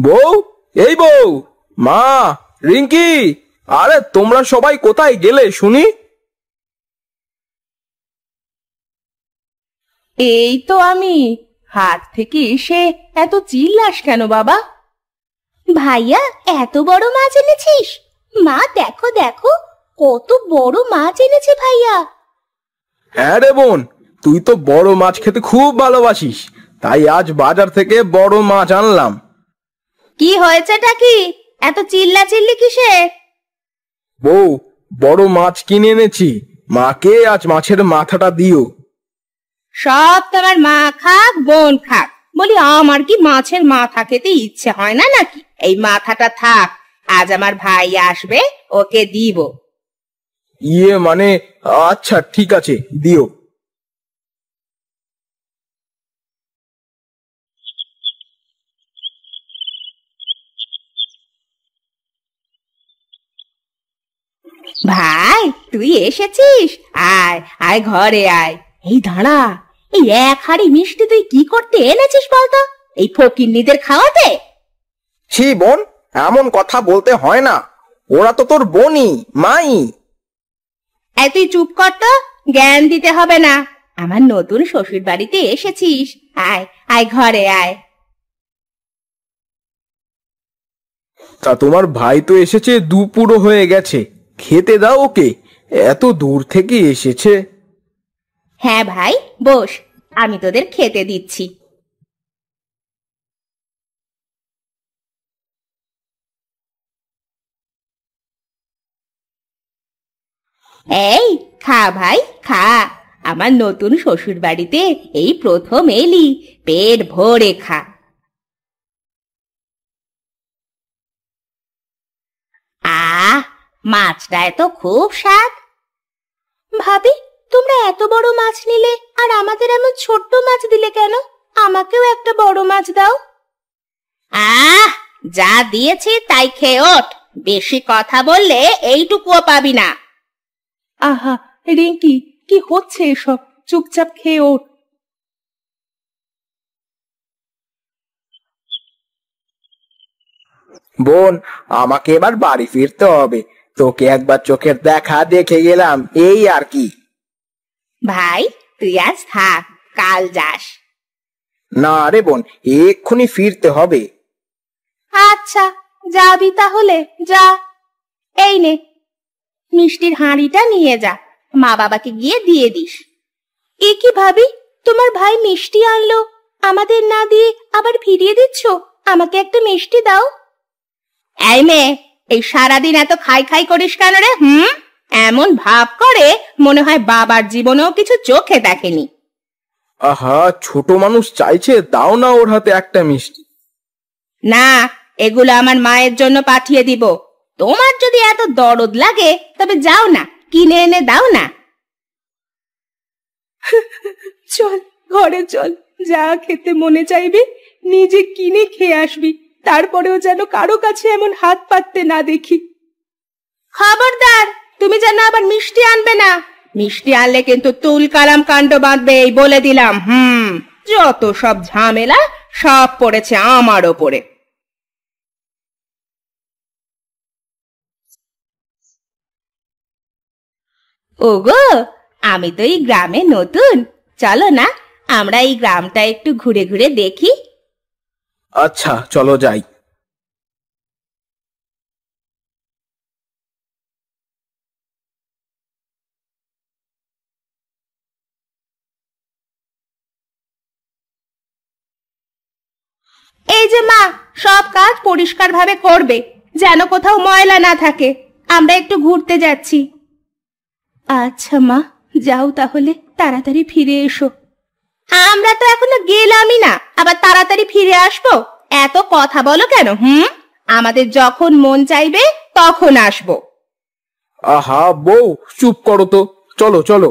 বউ, এই বউ, মা, রিঙ্কি, আরে তোমরা সবাই কোথায় গেলে শুনি? এই তো আমি। হাট থেকে এসে এত চিল্লাস কেন বাবা? ভাইয়া, এত বড় মাছ এনেছিস? মা, দেখো দেখো, কত বড় মাছ এনেছে ভাইয়া। হ্যাঁ রে বোন, তুই তো বড় মাছ খেতে খুব ভালোবাসিস, তাই আজ বাজার থেকে বড় মাছ আনলাম। কি হয়েছেটা কি? এত চিল্লা চিল্লি কিসে? বউ, বড় মাছ কিনে এনেছি, মাকে আজ মাছের মাথাটা দিও। সব তোমার মা খাক বোন খাক, বলি আমার কি মাছের মাথা খেতে ইচ্ছে হয় না নাকি? এই মাথাটা থাক, আজ আমার ভাই আসবে, ওকে দিব। মানে, আচ্ছা ঠিক আছে, দিও। ভাই, তুই এসেছিস? আয় আয়, ঘরে আয়। এই দাঁড়া, এই এক হাঁড়ি মিষ্টি তুই কি করতে এনেছিস বলতো? এই ফকিন্নিদের খাওয়াতে? ছি বোন, এমন কথা বলতে হয় না, ওরা তো তোর বোনই, মাই। এই তুই চুপ কর তো, জ্ঞান দিতে হবে না। আমার নতুন শ্বশুর বাড়িতে এসেছিস, আয় আয়, ঘরে আয়। তা তোমার ভাই তো এসেছে, দুপুরও হয়ে গেছে, খেতে দাও ওকে, এত দূর থেকে এসেছে। হ্যাঁ ভাই, বস, আমি তোদের খেতে দিচ্ছি। এই, খা ভাই, খা। আমার নতুন শ্বশুর বাড়িতে এই প্রথম এলি, পেট ভরে খা। আহ, মাছটায় তো খুব স্বাদ। ভাবি, তোমরা এত বড় মাছ নিলে আর আমাদের এমন ছোট্ট মাছ দিলে কেন? আমাকেও একটা বড় মাছ দাও। আহ, যা দিয়েছি তাই খেয়ে ওঠ। বেশি কথা বললে এইটুকুও পাবি না। আহা, রিঙ্কি, কি হচ্ছে এসব? চুপচাপ খেয়ে ওঠ। বোন, আমাকে এবার বাড়ি ফিরতে হবে, তোকে একবার চোখের দেখা দেখে গেলাম, এই আর কি। ভাই, তুই আজ থাক, কাল যাস। না রে বোন, এক্ষুনি ফিরতে হবে। আচ্ছা, যাবি তাহলে যা। এই নে, মিষ্টির হাঁড়িটা নিয়ে যা, মা বাবাকে গিয়ে দিয়ে দিস। এ কি ভাবি, তোমার ভাই মিষ্টি আনলো, আমাদের না দিয়ে আবার ফিরিয়ে দিচ্ছ? আমাকে একটা মিষ্টি দাও। এই মেয়ে, এই সারাদিন এত খাই খাই করিস কেন রে? এমন ভাব করে মনে হয় বাবার জীবনেও কিছু চোখে দেখেনি। আহা, ছোট মানুষ চাইছে, দাও না ওর হাতে একটা মিষ্টি। না, এগুলো আমার মায়ের জন্য পাঠিয়ে দিব। তোমার যদি এত দরদ লাগে তবে যাও না, কিনে এনে দাও না। চল, ঘরে চল, যা খেতে মনে চাইবে নিজে কিনে খেয়ে আসবি, তারপরেও যেন কারো কাছে এমন হাত পাততে না দেখি। খবরদার, তুমি যেন আবার মিষ্টি আনবে না। মিষ্টি আনলে কিন্তু তুল কালাম কাণ্ড বাঁধবে, এই বলে দিলাম। যত সব ঝামেলা, সব পড়েছে আমার ওপরে। ওগো, আমি তো এই গ্রামে নতুন, চলো না আমরা এই গ্রামটা একটু ঘুরে ঘুরে দেখি। আচ্ছা, চলো যাই। এই যে মা, সব কাজ পরিষ্কার ভাবে করবে, যেন কোথাও ময়লা না থাকে। আমরা একটু ঘুরতে যাচ্ছি। আচ্ছা মা, যাও তাহলে, তাড়াতাড়ি ফিরে এসো। আমরা তো এখনো গেলামই না, আবার তাড়াতাড়ি ফিরে আসবো? এত কথা বলো কেন? আমাদের যখন মন চাইবে তখন আসবো। আহা বউ, চুপ করো তো, চলো চলো।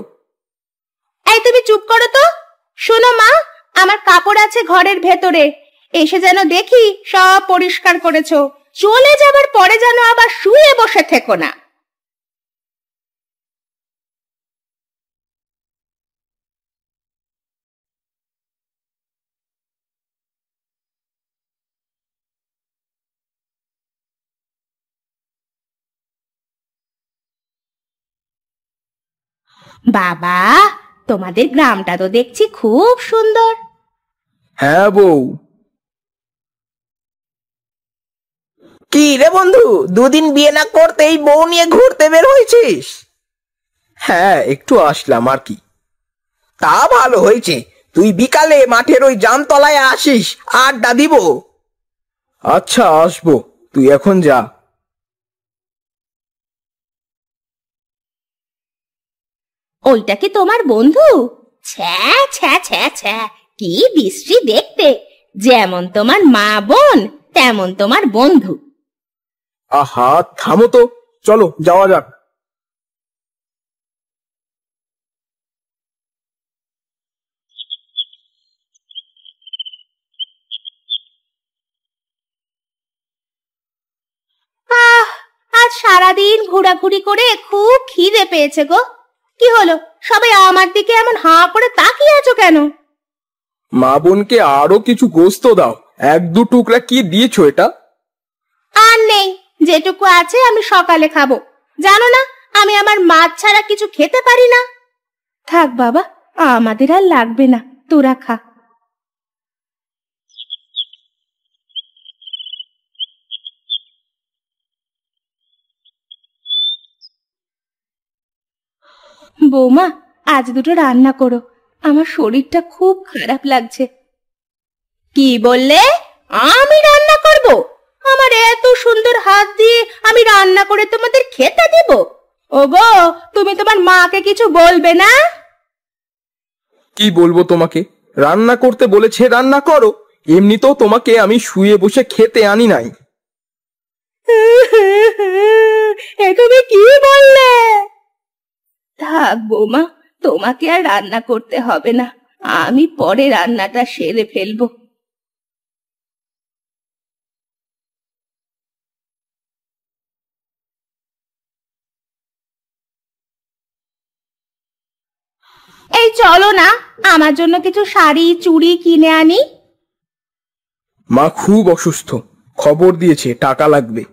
এই তুমি চুপ করো তো। শোনো মা, আমার কাপড় আছে ঘরের ভেতরে, এসে যেন দেখি সব পরিষ্কার করেছো। চলে যাবার পরে যেন আবার শুয়ে বসে থেকো না। বাবা, তোমাদের গ্রামটা তো দেখছি খুব সুন্দর। হ্যাঁ বউ। কি রে বন্ধু, দুদিন বিয়ে না করতেই বউ নিয়ে ঘুরতে বের হয়েছিস? হ্যাঁ, একটু আসলাম আর কি। তা ভালো হয়েছে, তুই বিকালে মাঠের ওই জামতলায় আসিস, আড্ডা দিব। আচ্ছা, আসবো, তুই এখন যা। ওইটা কি তোমার বন্ধু? ছ্যা ছ্যা ছ্যা ছ্যা, কি বিশ্রী দেখতে! যেমন তোমার মা বোন তেমন তোমার বন্ধু। আহা, থামো তো, চলো যাওয়া যাক। আহ, আজ সারাদিন ঘোরাঘুরি করে খুব খিদে পেয়েছে গো। কি হলো, সবাই আমার দিকে এমন হাঁ করে তাকিয়ে আছো কেন? মা বোনকে আরো কিছু গোস্ত দাও, এক দু টুকরা কি দিয়েছো এটা? আর নেই, যেটুকু আছে আমি সকালে খাবো। জানো না, আমি আমার মাছ ছাড়া কিছু খেতে পারি না। থাক বাবা, আমাদের আর লাগবে না, তোরা খা। বৌমা, আজ দুটো রান্না করো, আমার শরীরটা খুব খারাপ লাগছে। কি বললে? আমি রান্না করব? আমার এত সুন্দর হাত দিয়ে আমি রান্না করে তোমাদের খেতে দেব? ওগো, তুমি তোমার মাকে কিছু বলবে না? কি বলবো তোমাকে? রান্না করতে বলেছে রান্না করো, এমনিতেও তোমাকে আমি শুয়ে বসে খেতে আনি নাই। এ তুমি কি বললে? থাক বৌমা, তোমাকে আর রান্না করতে হবে না, আমি পরে রান্নাটা সেরে ফেলবো। এই চলো না, আমার জন্য কিছু শাড়ি চুড়ি কিনে আনি। মা খুব অসুস্থ, খবর দিয়েছে টাকা লাগবে।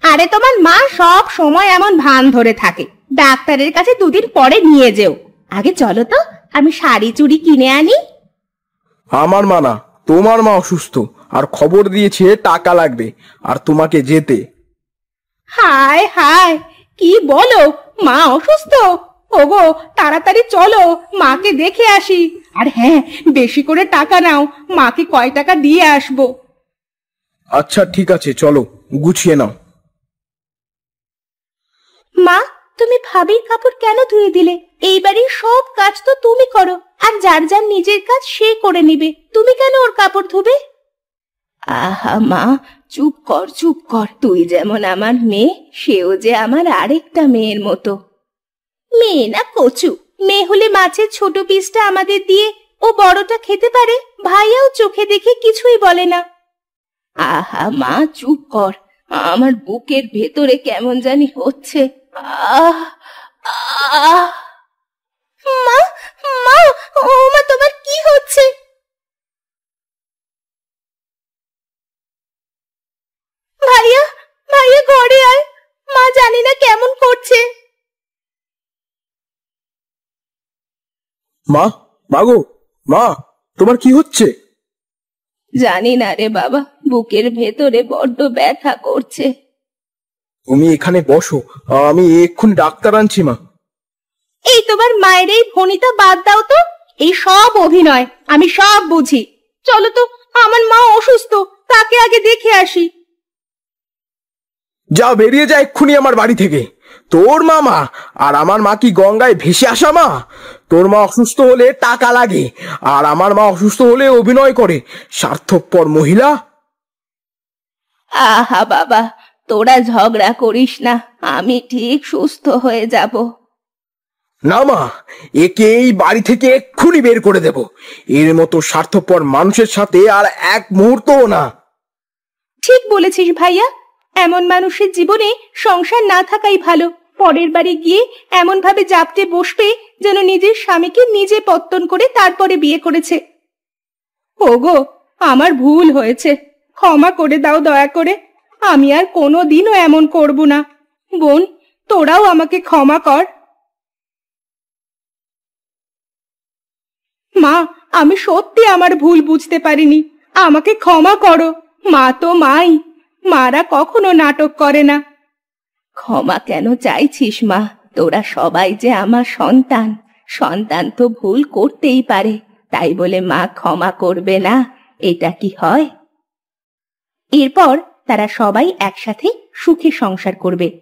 আরে তোমার মা সব সময় এমন ভান ধরে থাকে, ডাক্তারের কাছে দুদিন পরে নিয়ে যেও। আগে চলো তো, আমি শাড়ি চুড়ি কিনে আনি। আমার মা না, তোমার মা অসুস্থ, আর খবর দিয়েছে টাকা লাগবে, আর তোমাকে যেতে। হায় হায়, কি বলো? মা অসুস্থ? ওগো, তাড়াতাড়ি চলো, মাকে দেখে আসি। আর হ্যাঁ, বেশি করে টাকা নাও, মাকে কয় টাকা দিয়ে আসবো। আচ্ছা ঠিক আছে, চলো গুছিয়ে নাও। মা, তুমি ভাবির কাপড় কেন ধুয়ে দিলে? এই বাড়ির সব কাজ তো তুমি করো, আর যার যার নিজের কাজ সে করে নিবে, তুমি কেন ওর কাপড় ধুবে? আহা মা, চুপ কর চুপ কর, তুই যেমন আমার মেয়ে, সেও যে আমার আরেকটা মেয়ের মতো। মেয়ে না কচু, মেয়ে হলে মাছের ছোট পিসটা আমাদের দিয়ে ও বড়টা খেতে পারে, ভাইয়াও চোখে দেখে কিছুই বলে না। আহা মা, চুপ কর, আমার বুকের ভেতরে কেমন জানি হচ্ছে। আহ আহ মা, মা, ও মা, তোমার কি হচ্ছে? ভাইয়া, ভাইয়া ঘরে আয়, মা জানি না কেমন করছে। মা, মাগো, মা, তোমার কি হচ্ছে? জানি না রে বাবা, বুকের ভেতরে বড্ড ব্যথা করছে। তুমি এখানে বসো, আমি এক্ষুনি ডাক্তার আনছি। মা, এই তোমার মায়ের এই ফণিটা বাদ দাও তো, এই সব অভিনয়, আমি সব বুঝি। চলো তো, আমার মা অসুস্থ, তাকে আগে দেখে আসি। যা, বেরিয়ে যা এক্ষুনি আমার বাড়ি থেকে। তোর মামা আর আমার মা কি গঙ্গায় ভেসে আসা মা? তোর মা অসুস্থ হলে টাকা লাগে, আর আমার মা অসুস্থ হলে অভিনয় করে, স্বার্থপর মহিলা। আহা বাবা, তোরা ঝগড়া করিস না, আমি ঠিক সুস্থ হয়ে যাব। না মা, একে এই বাড়ি থেকে এক্ষুনি বের করে দেব। এর মতো স্বার্থপর মানুষের সাথে আর এক মুহূর্তও না। ঠিক বলেছিস ভাইয়া, এমন মানুষের জীবনে সংসার না থাকাই ভালো। পরের বাড়ি গিয়ে এমন ভাবে জাপটে বসবে যেন নিজের স্বামীকে নিজে পত্তন করে তারপরে বিয়ে করেছে। ওগো, আমার ভুল হয়েছে, ক্ষমা করে দাও দয়া করে, আমি আর কোনোদিনও এমন করব না। বোন, তোরাও আমাকে ক্ষমা কর। মা, আমি সত্যি আমার ভুল বুঝতে পারিনি, আমাকে ক্ষমা করো। মা তো মাই, মারা কখনো নাটক করে না। ক্ষমা কেন চাইছিস মা? তোরা সবাই যে আমার সন্তান, সন্তান তো ভুল করতেই পারে, তাই বলে মা ক্ষমা করবে না, এটা কি হয়? এরপর তারা সবাই একসাথে সুখে সংসার করবে।